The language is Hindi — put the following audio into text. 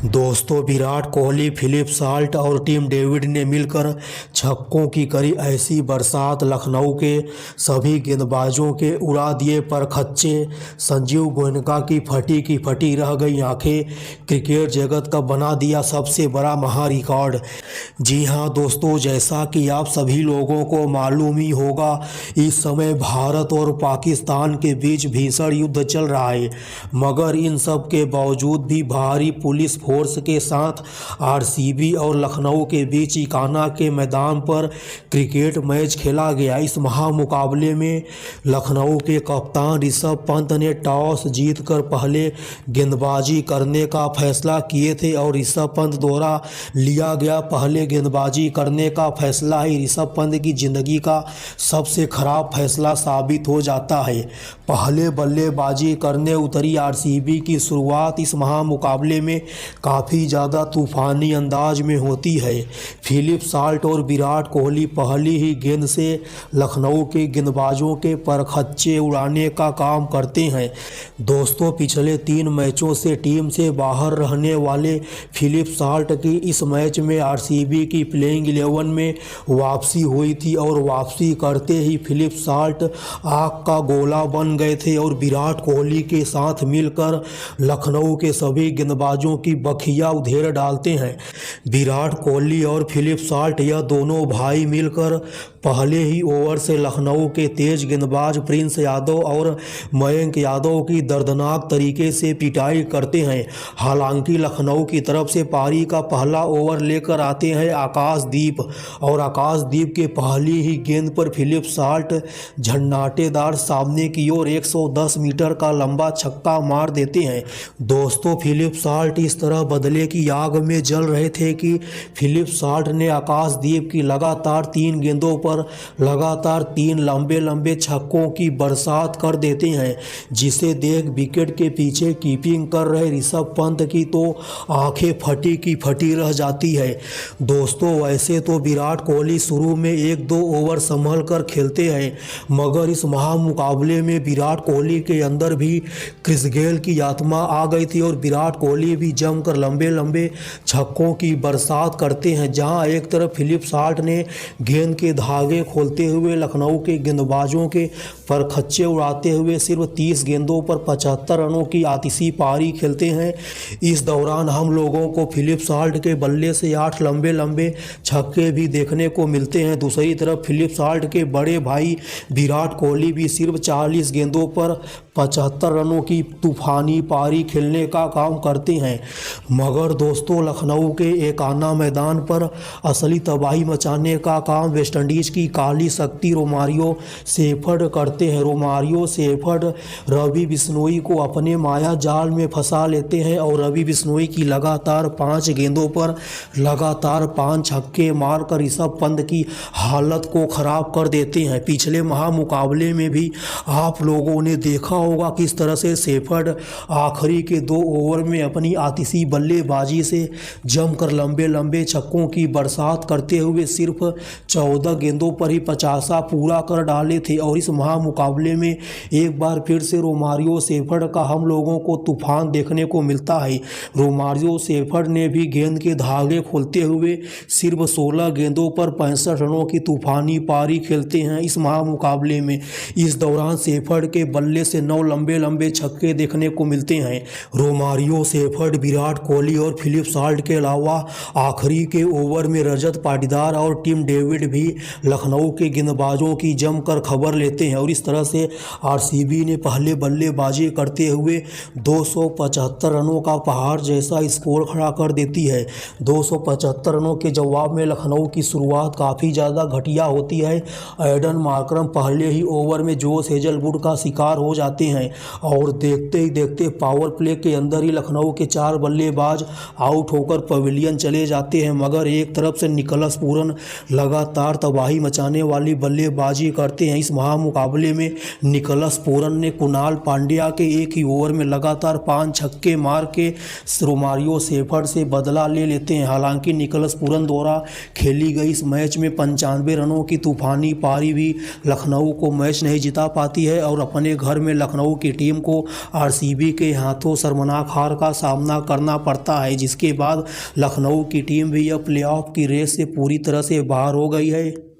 दोस्तों, विराट कोहली, फिलिप साल्ट और टिम डेविड ने मिलकर छक्कों की करी ऐसी बरसात, लखनऊ के सभी गेंदबाजों के उड़ा दिए परखच्चे। संजीव गोयनका की फटी रह गई आंखें। क्रिकेट जगत का बना दिया सबसे बड़ा महारिकॉर्ड। जी हां दोस्तों, जैसा कि आप सभी लोगों को मालूम ही होगा, इस समय भारत और पाकिस्तान के बीच भीषण युद्ध चल रहा है। मगर इन सब के बावजूद भी भारी पुलिस फोर्स के साथ आरसीबी और लखनऊ के बीच इकाना के मैदान पर क्रिकेट मैच खेला गया। इस महामुकाबले में लखनऊ के कप्तान ऋषभ पंत ने टॉस जीतकर पहले गेंदबाजी करने का फैसला किए थे और ऋषभ पंत द्वारा लिया गया पहले गेंदबाजी करने का फैसला ही ऋषभ पंत की ज़िंदगी का सबसे खराब फैसला साबित हो जाता है। पहले बल्लेबाजी करने उतरी आरसीबी की शुरुआत इस महामुकाबले में काफ़ी ज़्यादा तूफ़ानी अंदाज में होती है। फिलिप साल्ट और विराट कोहली पहली ही गेंद से लखनऊ के गेंदबाजों के परखच्चे उड़ाने का काम करते हैं। दोस्तों, पिछले 3 मैचों से टीम से बाहर रहने वाले फिलिप साल्ट की इस मैच में आरसीबी की प्लेइंग 11 में वापसी हुई थी और वापसी करते ही फिलिप साल्ट आग का गोला बन गए थे और विराट कोहली के साथ मिलकर लखनऊ के सभी गेंदबाजों की बखिया उधेड़ डालते हैं। विराट कोहली और फिलिप साल्ट यह दोनों भाई मिलकर पहले ही ओवर से लखनऊ के तेज गेंदबाज प्रिंस यादव और मयंक यादव की दर्दनाक तरीके से पिटाई करते हैं। हालांकि लखनऊ की तरफ से पारी का पहला ओवर लेकर आते हैं आकाशदीप और आकाशदीप के पहली ही गेंद पर फिलिप साल्ट झन्नाटेदार सामने की ओर 110 मीटर का लंबा छक्का मार देते हैं। दोस्तों, फिलिप साल्ट इस तरह बदले की आग में जल रहे थे कि फिलिप साल्ट ने आकाशदीप की लगातार 3 गेंदों पर लगातार 3 लंबे छक्कों की बरसात कर देते हैं, जिसे देख विकेट के पीछे कीपिंग कर रहे ऋषभ पंत की तो आंखें फटी की फटी रह जाती है। दोस्तों, वैसे तो विराट कोहली शुरू में 1-2 ओवर संभल कर खेलते हैं, मगर इस महामुकाबले में विराट कोहली के अंदर भी क्रिस गेल की आत्मा आ गई थी और विराट कोहली भी जमकर लंबे छक्कों की बरसात करते हैं। जहां एक तरफ फिलिप साल्ट ने गेंद के धागे खोलते हुए लखनऊ के गेंदबाजों के परखच्चे उड़ाते हुए सिर्फ 30 गेंदों पर 75 रनों की आतिशी पारी खेलते हैं। इस दौरान हम लोगों को फिलिप साल्ट के बल्ले से 8 लंबे छक्के भी देखने को मिलते हैं। दूसरी तरफ फिलिप साल्ट के बड़े भाई विराट कोहली भी सिर्फ 40 गेंदों पर 75 रनों की तूफानी पारी खेलने का काम करते हैं। मगर दोस्तों, लखनऊ के एकाना मैदान पर असली तबाही मचाने का काम वेस्टइंडीज़ की काली शक्ति रोमारियो शेफर्ड करते हैं। रोमारियो शेफर्ड रवि बिश्नोई को अपने माया जाल में फंसा लेते हैं और रवि बिश्नोई की लगातार 5 गेंदों पर लगातार 5 छक्के मारकर ऋषभ पंत की हालत को ख़राब कर देते हैं। पिछले महामुकाबले में भी आप लोगों ने देखा होगा किस तरह से शेफर्ड आखिरी के 2 ओवर में अपनी आतिशी बल्लेबाजी से जमकर लंबे छक्कों की बरसात करते हुए सिर्फ 14 गेंदों पर ही 50 पूरा कर डाले थे। और इस महामुकाबले में एक बार फिर से रोमारियो शेफर्ड का हम लोगों को तूफान देखने को मिलता है। रोमारियो शेफर्ड ने भी गेंद के धागे खोलते हुए सिर्फ 16 गेंदों पर 65 रनों की तूफानी पारी खेलते हैं इस महामुकाबले में। इस दौरान शेफर्ड के बल्ले से 9 लंबे छक्के देखने को मिलते हैं। रोमारियो शेफर्ड, विराट कोहली और फिलिप साल्ट के अलावा आखिरी के ओवर में रजत पाटीदार और टिम डेविड भी लखनऊ के गेंदबाजों की जमकर खबर लेते हैं और इस तरह से आरसीबी ने पहले बल्लेबाजी करते हुए 275 रनों का पहाड़ जैसा स्कोर खड़ा कर देती है। 275 रनों के जवाब में लखनऊ की शुरुआत काफ़ी ज़्यादा घटिया होती है। एडन मार्करम पहले ही ओवर में जोश हेजलवुड का शिकार हो जाते हैं और देखते ही देखते पावर प्ले के अंदर ही लखनऊ के 4 बल्लेबाज आउट होकर पवेलियन चले जाते हैं। मगर एक तरफ से निकोलस पूरन लगातार तबाही मचाने वाली बल्लेबाजी करते हैं। इस महामुकाबले में निकोलस पूरन ने कुणाल पांड्या के एक ही ओवर में लगातार 5 छक्के मार के रोमारियो शेफर्ड से बदला ले लेते हैं। हालांकि निकोलस पूरन द्वारा खेली गई इस मैच में 95 रनों की तूफानी पारी भी लखनऊ को मैच नहीं जिता पाती है और अपने घर में लखनऊ की टीम को आरसीबी के हाथों शर्मनाक हार का सामना करना करना पड़ता है, जिसके बाद लखनऊ की टीम भी अब प्लेऑफ की रेस से पूरी तरह से बाहर हो गई है।